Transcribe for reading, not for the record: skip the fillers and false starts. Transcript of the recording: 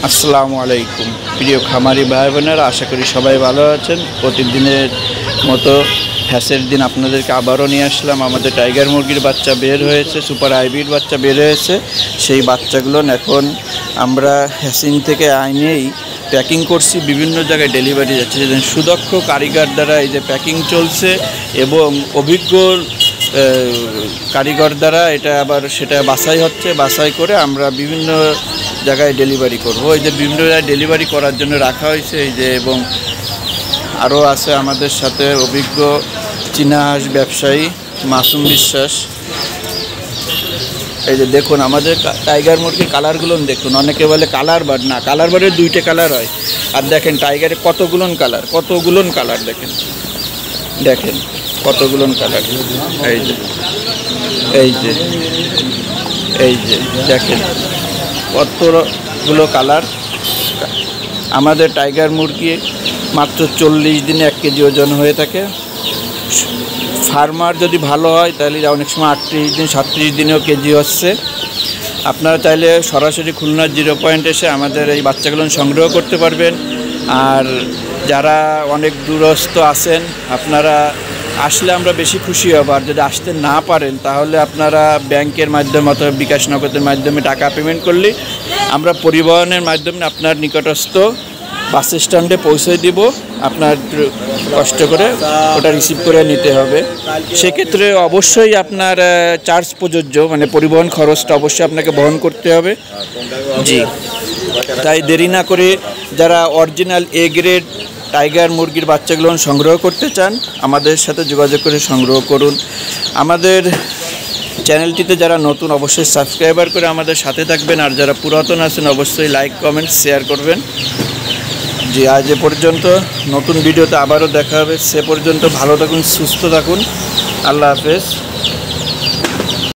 আসসালামু আলাইকুম প্রিয় খামারি ভাই বোনেরা, আশা করি সবাই ভালো আছেন। প্রতিদিনের মতো হ্যাসের দিন আপনাদেরকে আবারও নিয়ে আসলাম। আমাদের টাইগার মুরগির বাচ্চা বের হয়েছে, সুপার হাইব্রিড বাচ্চা বের হয়েছে। সেই বাচ্চাগুলো এখন আমরা হ্যাসিং থেকে আইনেই প্যাকিং করছি, বিভিন্ন জায়গায় ডেলিভারি যাচ্ছে। যেদিন সুদক্ষ কারিগর দ্বারা এই যে প্যাকিং চলছে এবং অভিজ্ঞ কারিগর দ্বারা এটা আবার সেটা বাছাই হচ্ছে। বাছাই করে আমরা বিভিন্ন জায়গায় ডেলিভারি করব। এই যে বিভিন্ন জায়গায় ডেলিভারি করার জন্য রাখা হয়েছে এই যে, এবং আরও আছে আমাদের সাথে অভিজ্ঞ চীনা হাঁস ব্যবসায়ী মাসুম বিশ্বাস। এই যে দেখুন আমাদের টাইগার মুরগির কালারগুলো দেখুন। অনেকে বলে কালার বার্ড, না, কালার বার্ডের দুইটা কালার হয়। আর দেখেন টাইগারে কতগুলোন কালার দেখেন কতগুলোন কালার। এই যে এই যে এই যে দেখেন কতগুলো কালার। আমাদের টাইগার মুরগি মাত্র 40 দিনে 1 কেজি ওজন হয়ে থাকে। ফার্মার যদি ভালো হয় তাহলে অনেক সময় 38 দিন 37 দিনেও কেজি হচ্ছে। আপনারা চাইলে সরাসরি খুলনার 0 পয়েন্ট এসে আমাদের এই বাচ্চাগুলো সংগ্রহ করতে পারবেন। আর যারা অনেক দূরস্থ আছেন আপনারা আসলে আমরা বেশি খুশি হব। আর যদি আসতে না পারেন তাহলে আপনারা ব্যাংকের মাধ্যমে অথবা বিকাশ নগদের মাধ্যমে টাকা পেমেন্ট করলে আমরা পরিবহনের মাধ্যমে আপনার নিকটস্থ বাস স্ট্যান্ডে পৌঁছে দিব। আপনার কষ্ট করে ওটা রিসিভ করে নিতে হবে। সেক্ষেত্রে অবশ্যই আপনার চার্জ প্রযোজ্য, মানে পরিবহন খরচটা অবশ্যই আপনাকে বহন করতে হবে। জি, তাই দেরি না করে যারা অরিজিনাল এ গ্রেড টাইগার মুরগির বাচ্চাগুলো সংগ্রহ করতে চান আমাদের সাথে যোগাযোগ করে সংগ্রহ করুন। আমাদের চ্যানেলটিতে যারা নতুন অবশ্যই সাবস্ক্রাইবার করে আমাদের সাথে থাকবেন। আর যারা পুরাতন আছেন অবশ্যই লাইক কমেন্ট শেয়ার করবেন। জি, আজ এ পর্যন্ত। নতুন ভিডিওতে আবারও দেখা হবে। সে পর্যন্ত ভালো থাকুন, সুস্থ থাকুন। আল্লাহ হাফেজ।